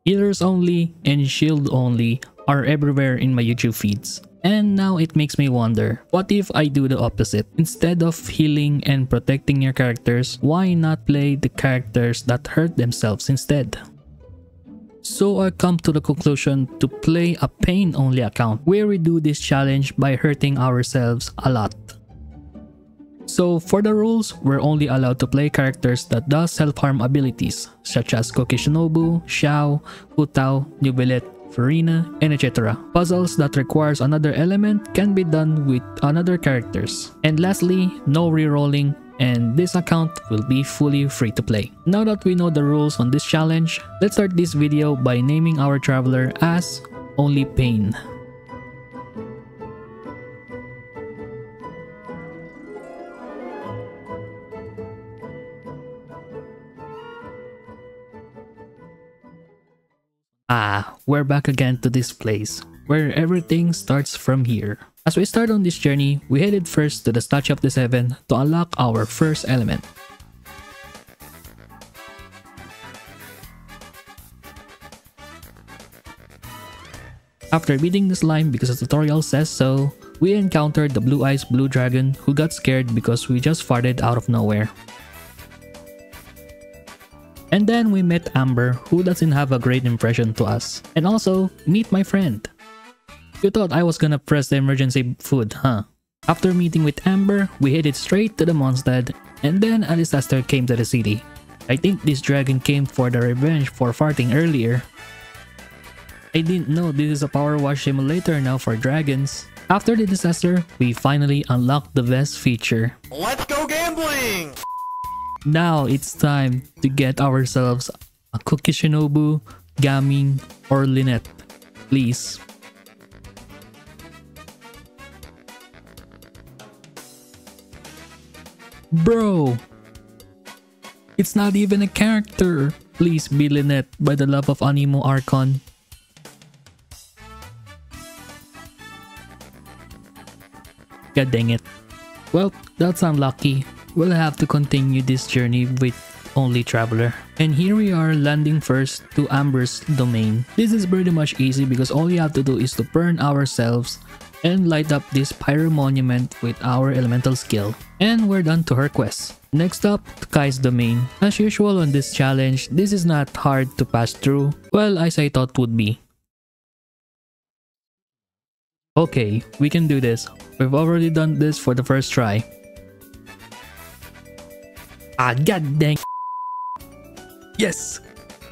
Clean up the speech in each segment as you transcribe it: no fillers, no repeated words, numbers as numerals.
Healers only and shield only are everywhere in my YouTube feeds. And now it makes me wonder, what if I do the opposite? Instead of healing and protecting your characters, why not play the characters that hurt themselves instead? So I come to the conclusion to play a pain only account where we do this challenge by hurting ourselves a lot. So for the rules, we're only allowed to play characters that does self-harm abilities such as Kokishinobu, Xiao, Hutao, Nubilet, Farina, and etc. Puzzles that requires another element can be done with another characters. And lastly, no rerolling, and this account will be fully free to play. Now that we know the rules on this challenge, let's start this video by naming our traveler as Only Pain. We're back again to this place, where everything starts from here. As we start on this journey, we headed first to the Statue of the Seven to unlock our first element. After beating the slime because the tutorial says so, we encountered the Blue Eyes Blue Dragon who got scared because we just farted out of nowhere. And then we met Amber, who doesn't have a great impression to us. And also, meet my friend. You thought I was gonna press the emergency food, huh? After meeting with Amber, we headed straight to the Mondstadt, and then a disaster came to the city. I think this dragon came for the revenge for farting earlier. I didn't know this is a power wash simulator now for dragons. After the disaster, we finally unlocked the best feature. Let's go gambling! Now it's time to get ourselves a Kokishinobu, Gaming, or Lynette. Please. Bro! It's not even a character! Please be Lynette by the love of Animo Archon. God dang it. Well, that's unlucky. We'll have to continue this journey with Only Traveler. And here we are landing first to Amber's domain. This is pretty much easy because all you have to do is to burn ourselves and light up this pyro monument with our elemental skill. And we're done to her quest. Next up, to Kai's domain. As usual on this challenge, this is not hard to pass through, well as I thought would be. Okay, we can do this. We've already done this for the first try. God dang. Yes!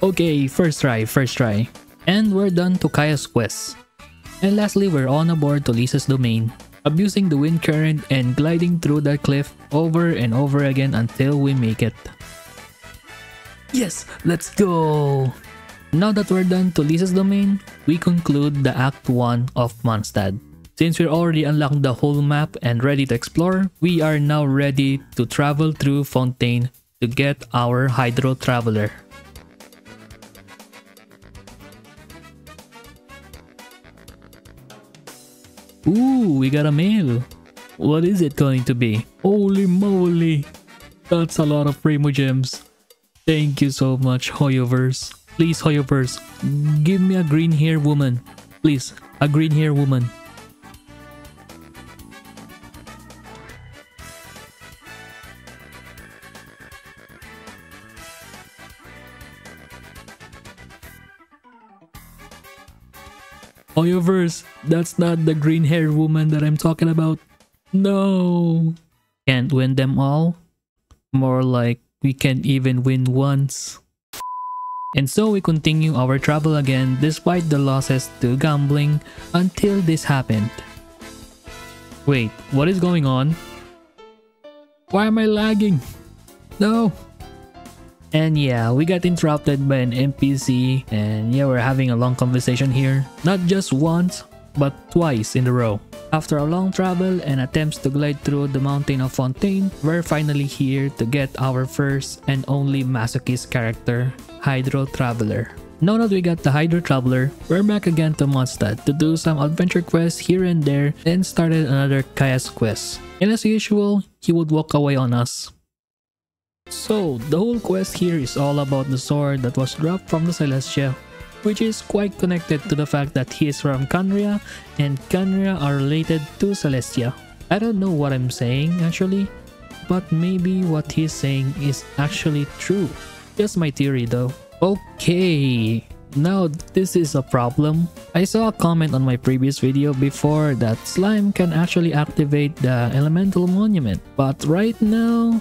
Okay, first try. And we're done to Kaya's quest. And lastly, we're on aboard to Lisa's domain, abusing the wind current and gliding through that cliff over and over again until we make it. Yes! Let's go! Now that we're done to Lisa's domain, we conclude the Act 1 of Mondstadt. Since we're already unlocked the whole map and ready to explore, we are now ready to travel through Fontaine to get our Hydro Traveler. Ooh, we got a mail. What is it going to be? Holy moly! That's a lot of Primo Gems. Thank you so much, Hoyoverse. Please, Hoyoverse, give me a green hair woman. Please, a green hair woman. Hoyoverse, that's not the green hair woman that I'm talking about. No. Can't win them all. More like we can't even win once. And so we continue our travel again despite the losses to gambling until this happened. Wait, what is going on? Why am I lagging? No! And yeah, we got interrupted by an NPC and yeah, we're having a long conversation here. Not just once, but twice in a row. After a long travel and attempts to glide through the mountain of Fontaine, we're finally here to get our first and only masochist character, Hydro Traveler. Now that we got the Hydro Traveler, we're back again to Mondstadt to do some adventure quests here and there and started another Kaya's quest. And as usual, he would walk away on us. So, the whole quest here is all about the sword that was dropped from the Celestia. which is quite connected to the fact that he is from Canria, and Canria are related to Celestia. I don't know what I'm saying actually, but maybe what he's saying is actually true. Just my theory though. Okay, now this is a problem. I saw a comment on my previous video before that slime can actually activate the elemental monument, but right now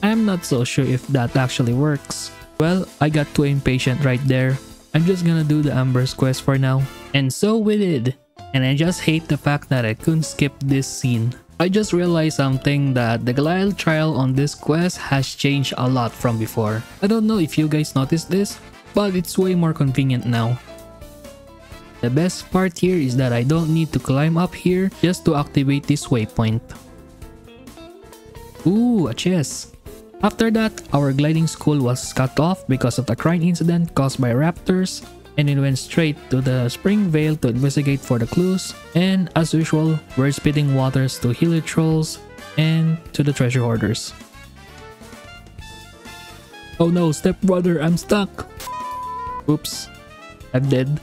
I'm not so sure if that actually works. Well, I got too impatient right there. I'm just gonna do the Amber's quest for now. And so we did. And I just hate the fact that I couldn't skip this scene. I just realized something, that the Goliath trial on this quest has changed a lot from before. I don't know if you guys noticed this, but it's way more convenient now. The best part here is that I don't need to climb up here just to activate this waypoint. Ooh, a chest. After that, our gliding school was cut off because of the crying incident caused by raptors, and it went straight to the spring vale to investigate for the clues, and as usual, we're spitting waters to hilly trolls and to the treasure hoarders. Oh no, stepbrother, I'm stuck! Oops, I'm dead.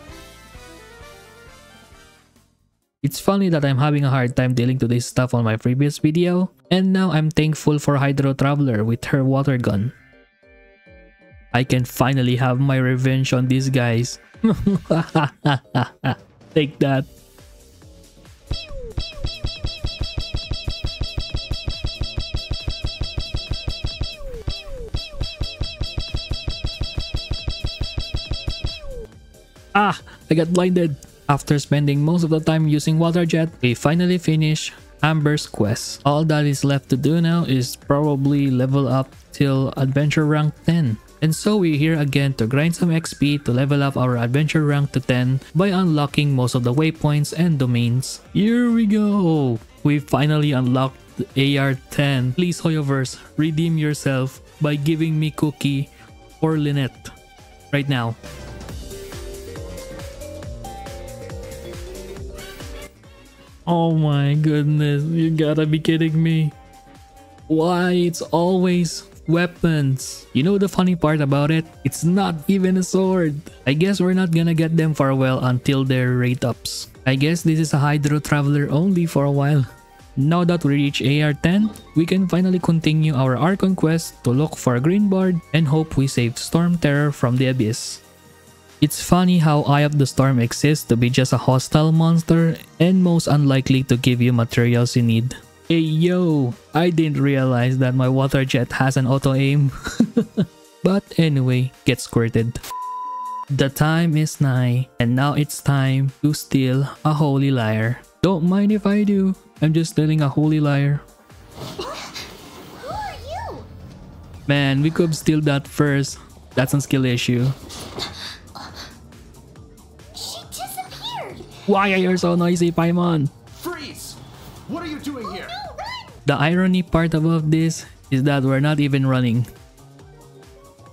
It's funny that I'm having a hard time dealing to this stuff on my previous video, and now I'm thankful for Hydro Traveler with her water gun. I can finally have my revenge on these guys. Take that. Ah, I got blinded. After spending most of the time using water jet, we finally finish Amber's quest. All that is left to do now is probably level up till adventure rank 10. And so we're here again to grind some XP to level up our adventure rank to 10 by unlocking most of the waypoints and domains. Here we go! We finally unlocked the AR-10. Please Hoyoverse, redeem yourself by giving me Cookie or Lynette right now. Oh my goodness, you gotta be kidding me. Why it's always weapons? You know the funny part about it? It's not even a sword. I guess we're not gonna get them for a while until their rate ups. I guess this is a Hydro Traveler only for a while. Now that we reach AR-10, we can finally continue our Archon quest to look for a green bard and hope we save Storm Terror from the abyss. It's funny how Eye of the Storm exists to be just a hostile monster and most unlikely to give you materials you need. Hey yo, I didn't realize that my water jet has an auto aim. But anyway, get squirted. The time is nigh, and now it's time to steal a holy lyre. Don't mind if I do, I'm just stealing a holy lyre. Who are you? Man, we could steal that first. That's a skill issue. She disappeared. Why are you so noisy, Paimon? Freeze! What are you doing here? No, run! The irony part about this is that we're not even running.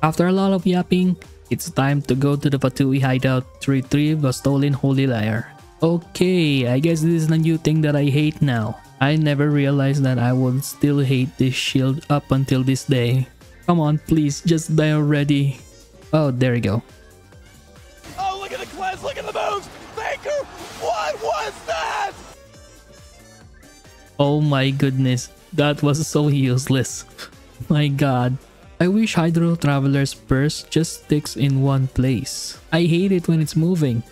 After a lot of yapping, it's time to go to the Fatui hideout to retrieve the stolen holy lyre. Okay, I guess this is the new thing that I hate now. I never realized that I would still hate this shield up until this day. Come on, please, just die already. Oh, there we go. Oh, look at the cleanse, look at the moves! Faker! What was that? Oh my goodness, that was so useless. My god. I wish Hydro Traveler's purse just sticks in one place. I hate it when it's moving.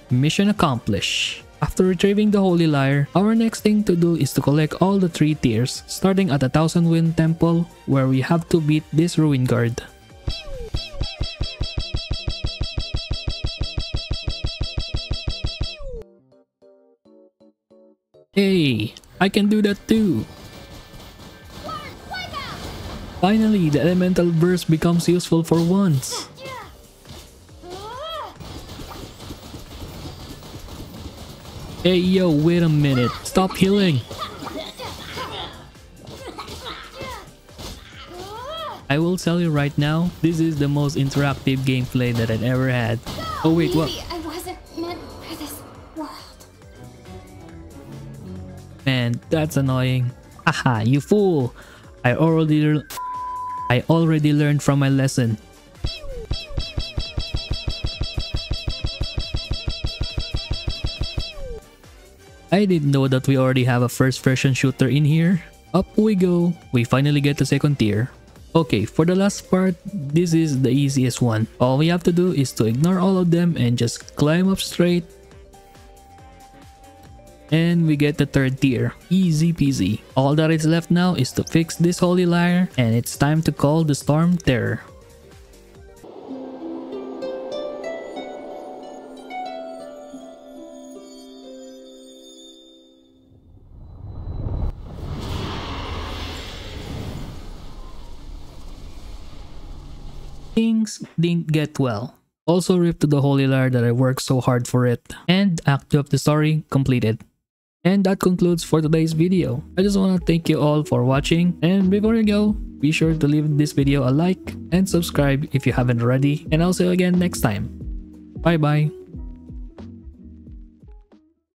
Mission accomplished. After retrieving the holy lyre, our next thing to do is to collect all the 3 tiers, starting at the Thousand Wind Temple, where we have to beat this ruin guard. Hey, I can do that too! Finally, the elemental burst becomes useful for once. Hey yo, wait a minute, stop healing! I will tell you right now, this is the most interactive gameplay that I've ever had. Oh wait, what? Maybe I wasn't meant for this world. Man, that's annoying. Haha, you fool! I already I already learned from my lesson. I didn't know that we already have a first version shooter in here. Up we go. We finally get the second tier. Okay, for the last part, this is the easiest one. All we have to do is to ignore all of them and just climb up straight. And we get the third tier. Easy peasy. All that is left now is to fix this holy lyre, and it's time to call the storm terror. Things didn't get well. Also rip to the holy lyre that I worked so hard for it. And Act 2 of the story completed. And that concludes for today's video. I just want to thank you all for watching, and before you go, be sure to leave this video a like and subscribe if you haven't already, and I'll see you again next time. Bye bye.